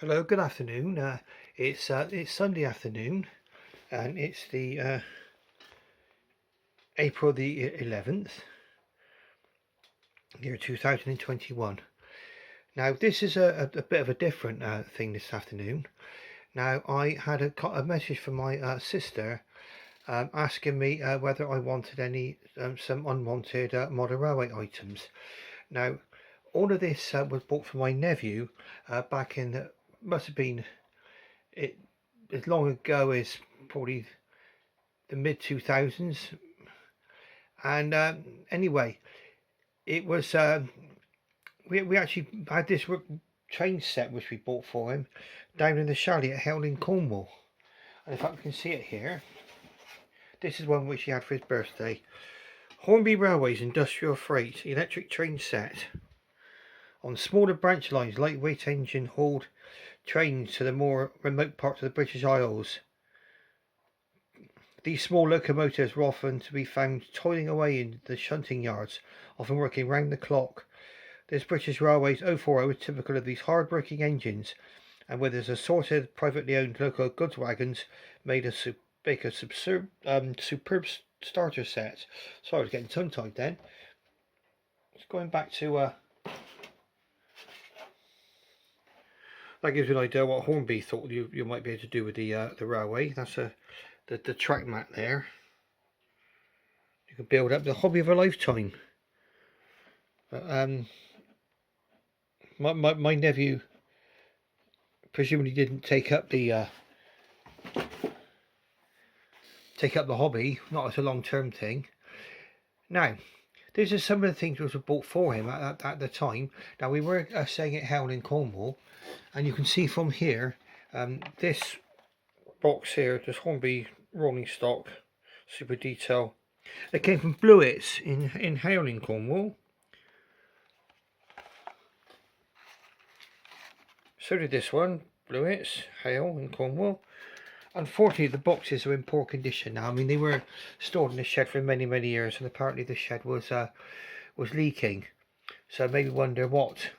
Hello, good afternoon. It's Sunday afternoon, and it's the April the 11th, year 2021. Now, this is a bit of a different thing this afternoon. Now, I had a message from my sister asking me whether I wanted any some unwanted modern railway items. Now, all of this was bought for my nephew back in must have been it as long ago as probably the mid 2000s. And anyway, it was we actually had this train set which we bought for him down in the chalet at Hell in Cornwall. And if I can see it here, this is one which he had for his birthday. Hornby Railways Industrial Freight electric train set. On smaller branch lines, lightweight engine hauled trains to the more remote parts of the British Isles. These small locomotives were often to be found toiling away in the shunting yards, often working round the clock. This British Railways 040 is typical of these hard-working engines, and with its assorted privately owned local goods wagons, make a superb starter set. Sorry, I was getting tongue-tied then. Just going back to that gives you an idea what Hornby thought you might be able to do with the railway. That's the track mat there. You can build up the hobby of a lifetime. But my nephew presumably didn't take up the hobby, not as a long-term thing. Now, these are some of the things which were bought for him at the time. Now, we were staying at Hell in Cornwall, and you can see from here, this box here, this Hornby rolling stock, super detail. It came from Blewitts in Hale in Cornwall. So did this one, Blewitts, Hale in Cornwall. Unfortunately, the boxes are in poor condition now. I mean, they were stored in the shed for many years, and apparently the shed was leaking. So it made me wonder what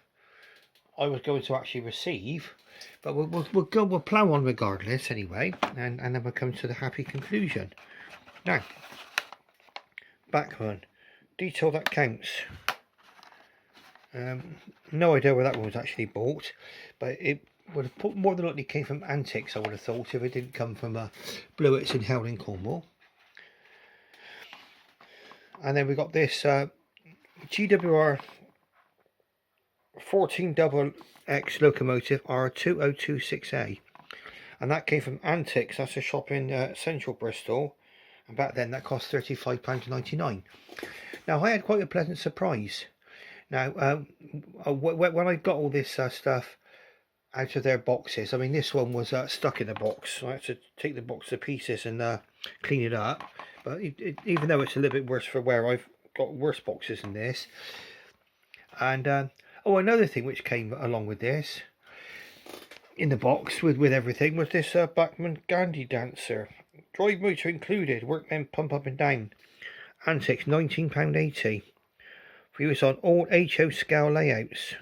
I was going to actually receive. But we'll plough on regardless anyway, and then we'll come to the happy conclusion. Now, Backman, detail that counts. No idea where that one was actually bought, but it would have put more than likely came from Antics, I would have thought, if it didn't come from Blewitts in Hell in Cornwall. And then we got this GWR 14XX locomotive R2026A, and that came from Antics. That's a shop in central Bristol, and back then that cost £35.99. Now, I had quite a pleasant surprise. Now, when I got all this stuff out of their boxes, I mean, this one was stuck in a box. So I had to take the box to pieces and clean it up. But even though it's a little bit worse for wear, I've got worse boxes than this. And oh, another thing which came along with this in the box with everything was this Bachmann Gandy dancer, drive motor included, workmen pump up and down. Antics, £19.80. For use on all HO scale layouts.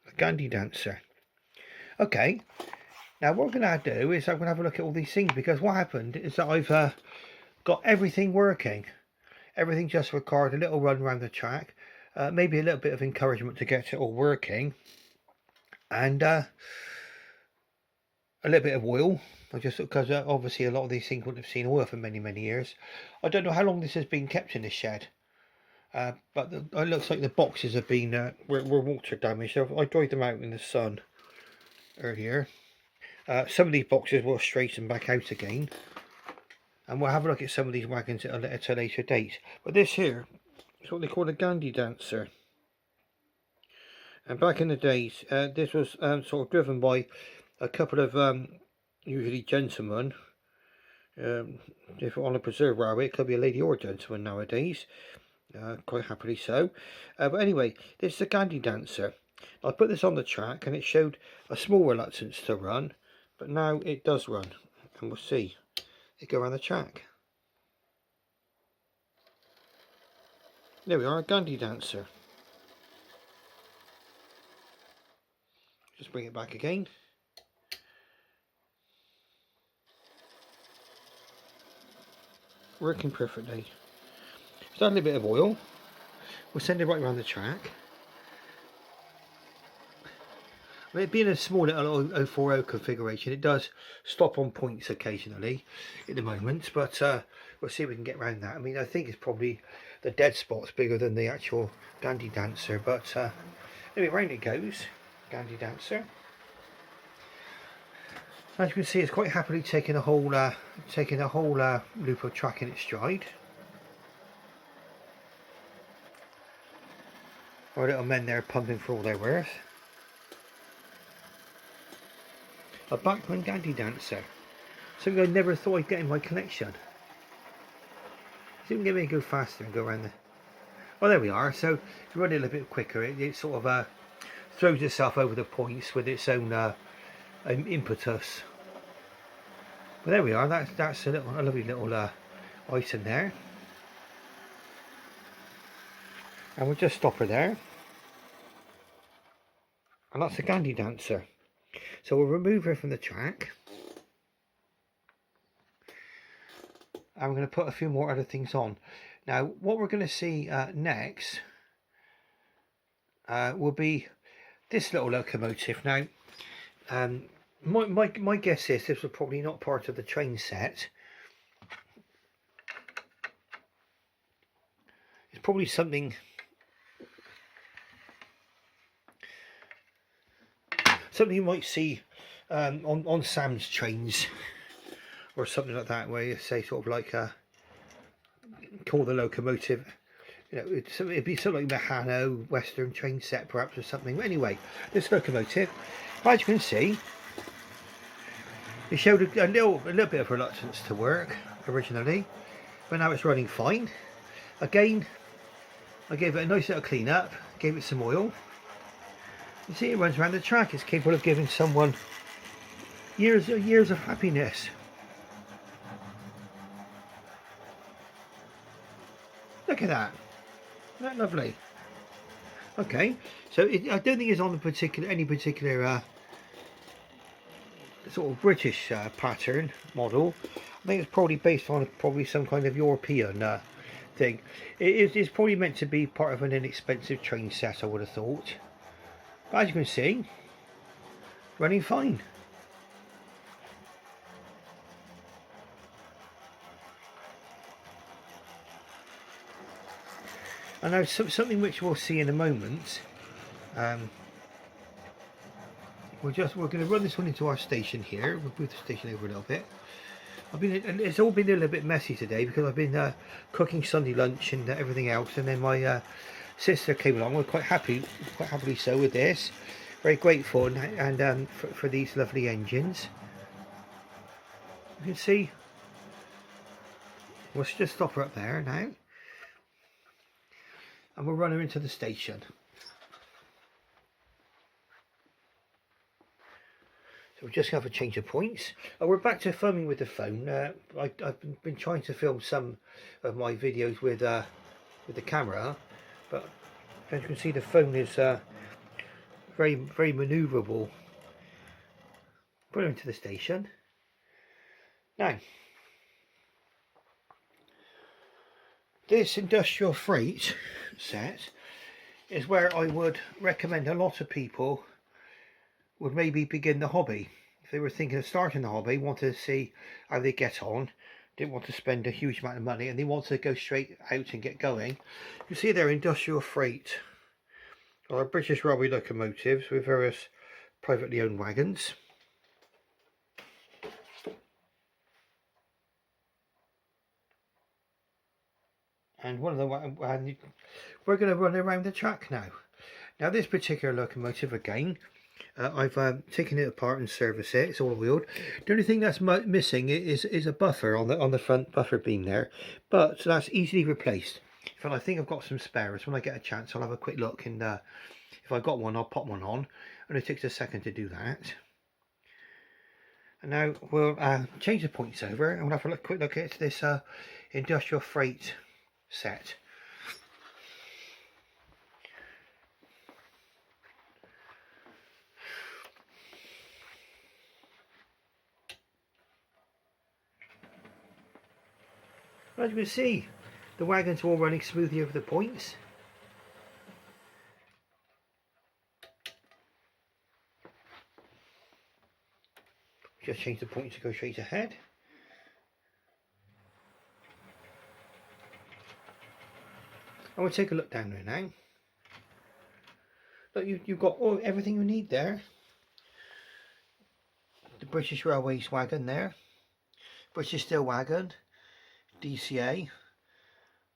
The Gandy dancer. Okay, now what I'm going to do is I'm going to have a look at all these things, because what happened is that I've got everything working. Everything just required a little run around the track, maybe a little bit of encouragement to get it all working, and a little bit of oil. Just because obviously a lot of these things wouldn't have seen oil for many years. I don't know how long this has been kept in the shed. But it looks like the boxes have been were water damaged. I dried them out in the sun earlier. Some of these boxes will straighten back out again, and we'll have a look at some of these wagons at a later date. But this here is what they call a Gandy dancer, and back in the days, this was sort of driven by a couple of usually gentlemen. If on a preserve railway, it could be a lady or a gentleman nowadays. Quite happily so. But anyway, this is a Gandy dancer. I put this on the track and it showed a small reluctance to run, but now it does run, and we'll see it go around the track. There we are, a Gandy dancer. Just bring it back again. Working perfectly. Just add a little bit of oil. We'll send it right around the track. I mean, being a small little 040 configuration, it does stop on points occasionally at the moment, but we'll see if we can get around that. I mean, I think it's probably the dead spot's bigger than the actual Gandy Dancer, but anyway, round it goes. Gandy Dancer. As you can see, it's quite happily taking a whole loop of track in its stride. Our little men there pumping for all they're worth. A Bachmann Gandy Dancer. Something I never thought I'd get in my collection. See if we can get me to go faster and go around the... Oh, there we are. So if you run it a little bit quicker, it sort of throws itself over the points with its own impetus. But there we are. That's a lovely little item there. And we'll just stop her there. And that's the Gandy Dancer. So we'll remove her from the track. And we're going to put a few more other things on. Now, what we're going to see next will be this little locomotive. Now, my guess is this was probably not part of the train set. It's probably something you might see on Sam's trains or something like that, where you say sort of like call the locomotive, you know, it'd be something like the Hanno Western train set perhaps or something. But anyway, this locomotive, as you can see, it showed a little bit of reluctance to work originally, but now it's running fine. Again, I gave it a nice little clean up, gave it some oil. You see, it runs around the track. It's capable of giving someone years of happiness. Look at that. Isn't that lovely? Okay, so I don't think it's on any particular sort of British pattern model. I think it's probably based on some kind of European thing. It's probably meant to be part of an inexpensive train set, I would have thought. But as you can see, running fine. And now something which we'll see in a moment. We're going to run this one into our station here. We'll move the station over a little bit. It's all been a little bit messy today because I've been cooking Sunday lunch and everything else, and then my sister came along. We're quite happily so with this. Very grateful and for these lovely engines. You can see. We'll just stop her up there now, and we'll run her into the station. So we're just going to have a change of points. We're back to filming with the phone. I've been trying to film some of my videos with the camera, but as you can see, the phone is very manoeuvrable. Put her into the station. Now, this industrial freight set is where I would recommend a lot of people would maybe begin the hobby. If they were thinking of starting the hobby, wanted to see how they get on, didn't want to spend a huge amount of money, and they want to go straight out and get going. You see there, industrial freight are British railway locomotives with various privately owned wagons. And one of the we're going to run around the track now. Now this particular locomotive, again, I've taken it apart and serviced it. It's all wheeled. The only thing that's missing is a buffer on the front buffer beam there, but so that's easily replaced. In fact, I think I've got some spares. When I get a chance, I'll have a quick look, and if I got one, I'll pop one on. And it takes a second to do that. And now we'll change the points over, and we'll have a quick look at this industrial freight set. As you can see, the wagons are all running smoothly over the points. Just change the points to go straight ahead. I will take a look down there now. Look, you've got everything you need there. The British Railways wagon there, British Steel wagon, DCA,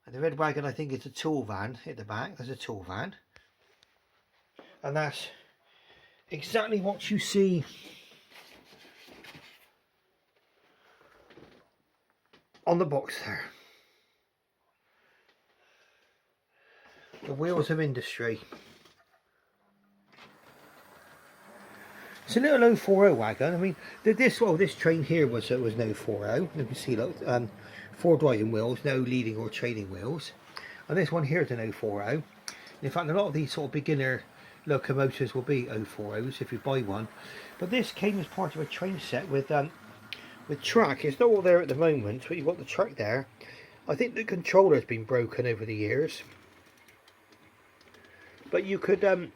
and the red wagon I think is a tool van at the back. There's a tool van, and that's exactly what you see on the box there. The wheels of industry. It's a little 040 wagon. I mean, this train here was no 40. You can see, look, 4 driving wheels, no leading or trailing wheels. And this one here is an 040. In fact, a lot of these sort of beginner locomotives will be 040s if you buy one. But this came as part of a train set with track. It's not all there at the moment, but you've got the track there. I think the controller's been broken over the years. But you could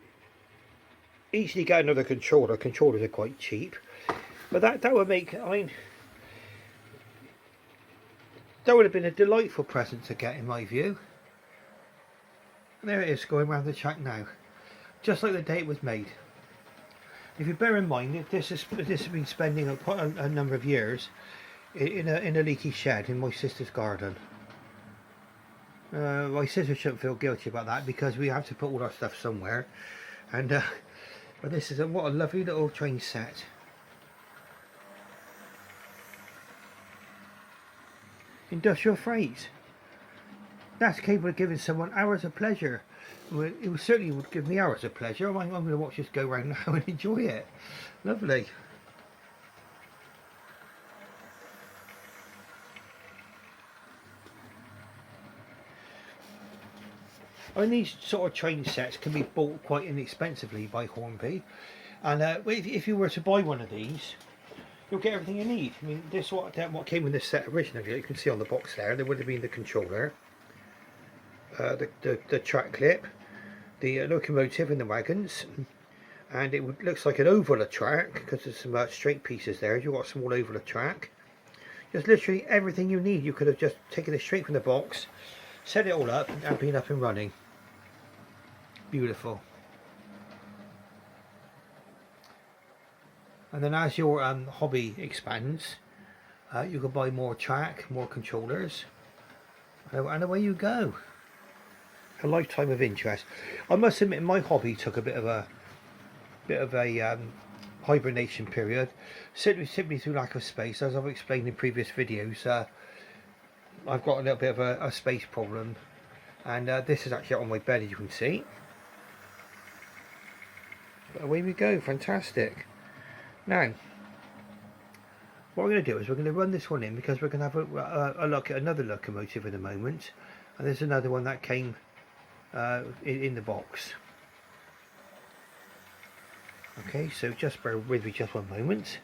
easily get another controller. Controllers are quite cheap, but that would make, I mean, that would have been a delightful present to get in my view. And there it is going around the track now, just like the day it was made. If you bear in mind that this has been spending quite a number of years in a leaky shed in my sister's garden. My sister shouldn't feel guilty about that because we have to put all our stuff somewhere, and but this is what a lovely little train set. Industrial freight. That's capable of giving someone hours of pleasure. It certainly would give me hours of pleasure. I'm going to watch this go round now and enjoy it. Lovely. I mean, these sort of train sets can be bought quite inexpensively by Hornby, and if you were to buy one of these, you'll get everything you need. I mean, this what came with this set originally. You can see on the box there would have been the controller, the track clip, the locomotive in the wagons, and it looks like an oval of track because there's some straight pieces there. You've got a small oval of track. Just literally everything you need. You could have just taken it straight from the box, set it all up, and been up and running. Beautiful. And then as your hobby expands, you can buy more track, more controllers, and away you go. A lifetime of interest. I must admit, my hobby took a bit of a hibernation period, simply through lack of space. As I've explained in previous videos, I've got a little bit of a space problem, and this is actually on my bed, as you can see. But away we go. Fantastic. Now, what we're going to do is we're going to run this one in because we're going to have a look at another locomotive in a moment, and there's another one that came in the box. Okay, so just bear with me just one moment.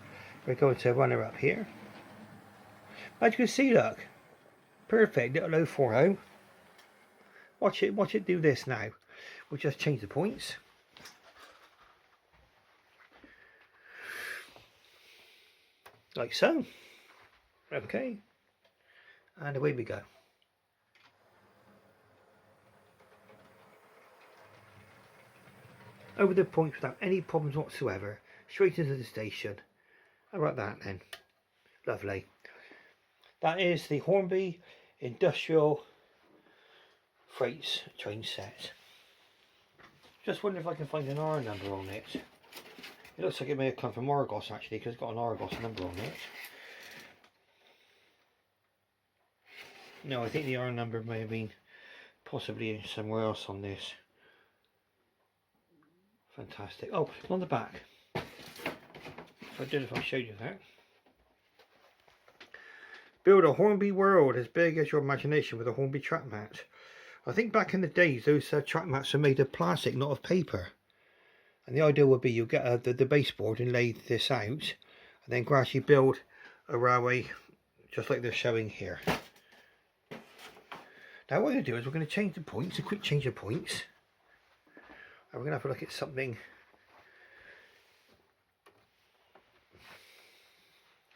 We're going to run her up here. As you can see, look, perfect little 040. Watch it do this now. We'll just change the points. Like so. Okay, and away we go. Over the points without any problems whatsoever, straight into the station. How about that then? Lovely. That is the Hornby Industrial Freights train set. Just wonder if I can find an R number on it. It looks like it may have come from Argos actually, because it's got an Argos number on it. No, I think the R number may have been possibly somewhere else on this. Fantastic. Oh, on the back. I don't know if I showed you that. Build a Hornby world as big as your imagination with a Hornby track mat. I think back in the days those track mats were made of plastic, not of paper. And the idea would be you get the baseboard and lay this out, and then gradually build a railway just like they're showing here. Now what we're going to do is we're going to change the points, a quick change of points. And we're going to have a look at something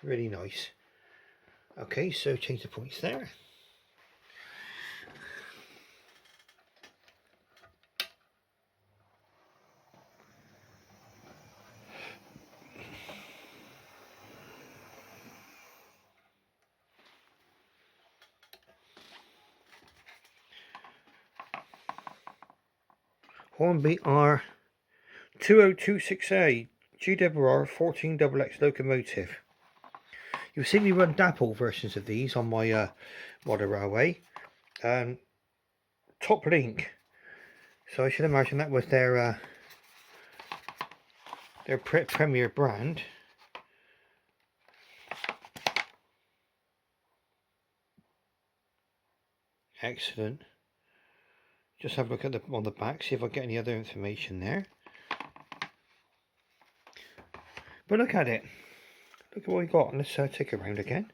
really nice. Okay, so change the points there. Hornby R 2026A GWR 14XX locomotive. You've seen me run DAPL versions of these on my model railway. Top link. So I should imagine that was their premier brand. Excellent. Just have a look at on the back, see if I get any other information there. But look at it. Look at what we got. Let's take it around again.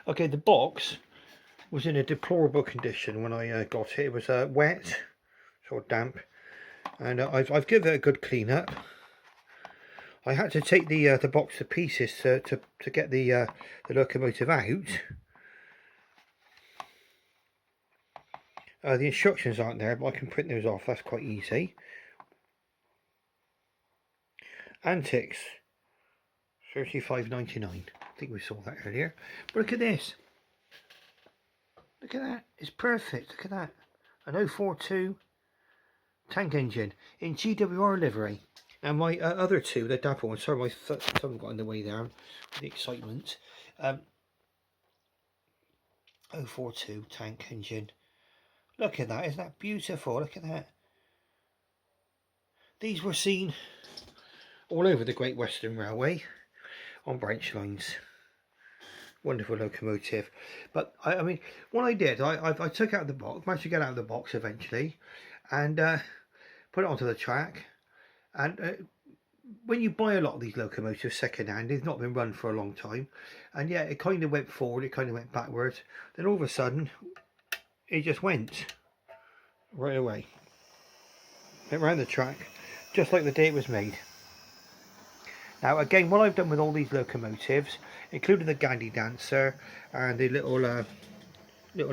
Okay, the box was in a deplorable condition when I got it. It was wet, sort of damp, and I've given it a good clean up. I had to take the box to pieces to get the locomotive out. The instructions aren't there, but I can print those off. That's quite easy. Antics, $35.99. I think we saw that earlier. But look at this. Look at that. It's perfect. Look at that. An 042 tank engine in GWR livery. And my other two, the DAPL ones, sorry, my thumb got in the way there with the excitement. 042 tank engine. Look at that, isn't that beautiful? Look at that. These were seen all over the Great Western Railway on branch lines. Wonderful locomotive. But I mean, what I did, I took out the box, managed to get out of the box eventually, and put it onto the track. And when you buy a lot of these locomotives second hand, they've not been run for a long time, and yeah, it kind of went forward, it kind of went backwards, then all of a sudden it just went right away. Went round the track just like the day it was made. Now again, what I've done with all these locomotives, including the Gandy dancer and the little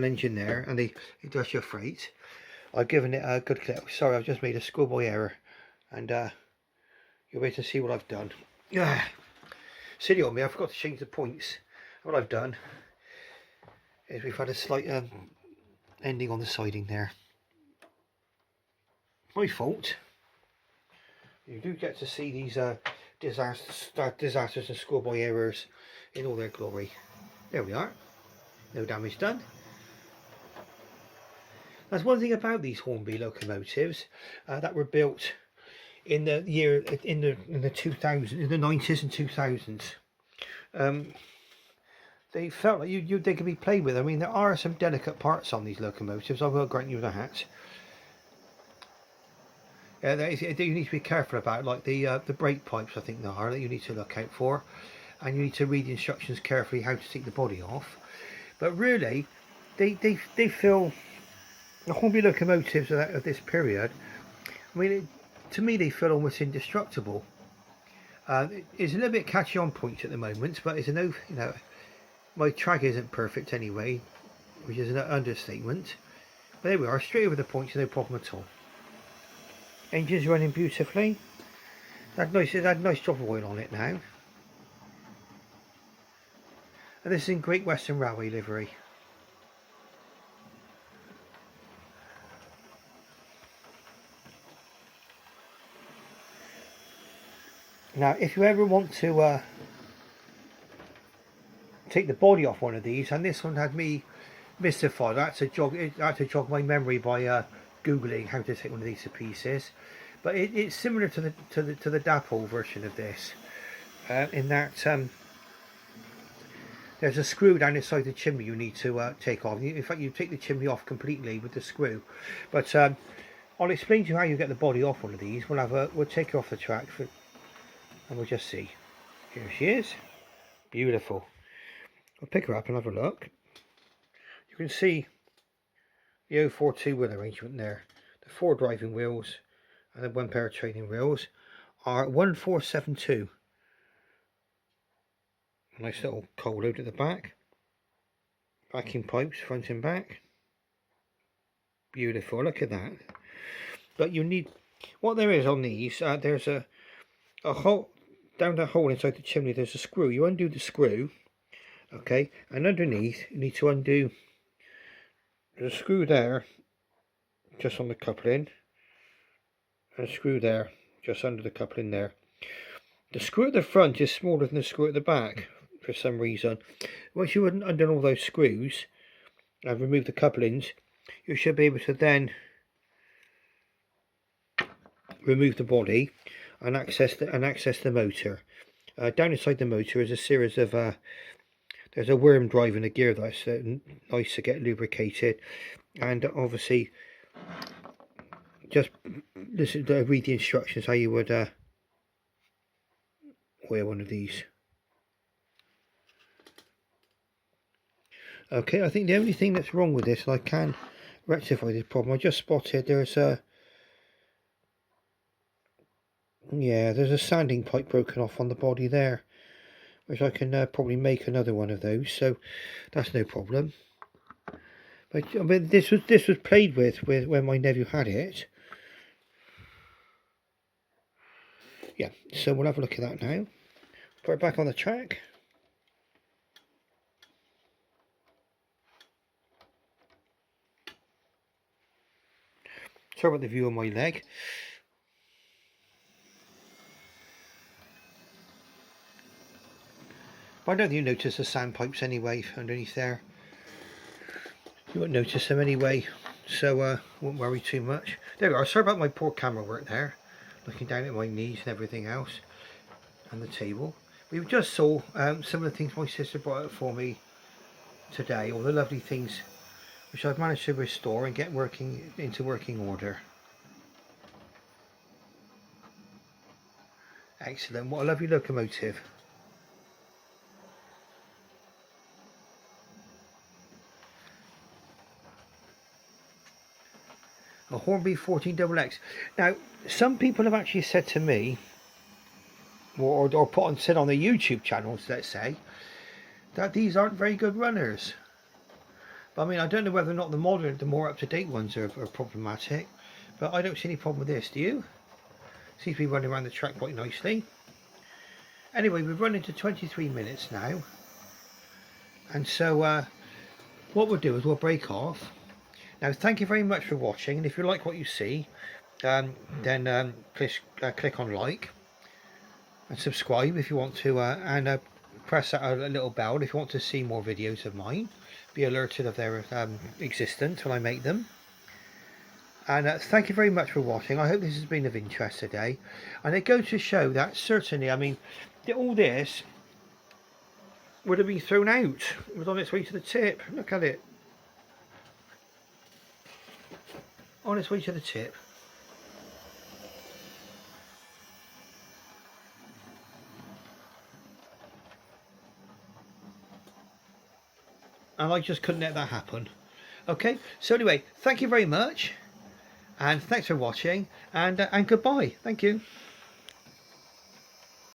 engine there and the industrial freight, I've given it a good clip. Sorry, I've just made a schoolboy error, and you'll wait to see what I've done. Yeah, silly on me, I forgot to change the points. What I've done is we've had a slight ending on the siding there. My fault. You do get to see these disasters and schoolboy errors in all their glory. There we are. No damage done. There's one thing about these Hornby locomotives that were built in the year in the 2000s, in the 90s and 2000s. They felt like they could be played with. I mean, there are some delicate parts on these locomotives, I will grant you that. You need to be careful about, like the brake pipes, I think there are, that you need to look out for, and you need to read the instructions carefully how to take the body off. But really, they feel, the Hornby locomotives of this period, I mean, to me they feel almost indestructible. It's a little bit catchy on points at the moment, but it's a no, you know, my track isn't perfect anyway, which is an understatement. But there we are, straight over the points, no problem at all. Engine's running beautifully. It had a nice drop of oil on it now. And this is in Great Western Railway livery. Now, if you ever want to take the body off one of these, and this one had me mystified, I had to jog my memory by googling how to take one of these to pieces. But it's similar to the DAPL version of this, in that there's a screw down inside the chimney you need to take off. In fact, you take the chimney off completely with the screw. But I'll explain to you how you get the body off one of these. We'll take it off the track and we'll just see. Here she is. Beautiful. I'll pick her up and have a look. You can see the 042 wheel arrangement there. The 4 driving wheels and the 1 pair of training wheels are 1472. A nice little coal load at the back. Vacuum pipes front and back. Beautiful, look at that. But you need, what there is on these, there's a hole, down the hole inside the chimney there's a screw. You undo the screw, okay, and underneath you need to undo the screw there, just on the coupling, and a screw there, just under the coupling there. The screw at the front is smaller than the screw at the back for some reason. Once you undo all those screws and remove the couplings, you should be able to then remove the body and access the motor. Down inside the motor is a series of there's a worm driving the gear that's nice to get lubricated, and obviously just listen to read the instructions how you would wear one of these. Okay, I think the only thing that's wrong with this, and I can rectify this problem, I just spotted there's a there's a sanding pipe broken off on the body there, which I can probably make another one of those, so that's no problem. But I mean, this was played with when my nephew had it. Yeah, so we'll have a look at that now. Put it back on the track. Sorry about the view on my leg. But I don't think you notice the sandpipes anyway underneath there. You won't notice them anyway, so won't worry too much. There we are. Sorry about my poor camera work there. Looking down at my knees and everything else. And the table. We just saw some of the things my sister brought out for me today. All the lovely things which I've managed to restore and get into working order. Excellent. What a lovely locomotive. A Hornby 14XX. Now, some people have actually said to me, or said on their YouTube channels, let's say, that these aren't very good runners. But I mean, I don't know whether or not the more up-to-date ones are problematic, but I don't see any problem with this, do you? Seems to be running around the track quite nicely. Anyway, we've run into 23 minutes now, and so what we'll do is we'll break off. Now, thank you very much for watching, and if you like what you see, then please click on like and subscribe if you want to, and press that little bell if you want to see more videos of mine. Be alerted of their existence when I make them. And thank you very much for watching. I hope this has been of interest today. And it goes to show that certainly, I mean, all this would have been thrown out. It was on its way to the tip. Look at it. On its way to the tip. And I just couldn't let that happen. Okay, so anyway, thank you very much, and thanks for watching, and goodbye. Thank you.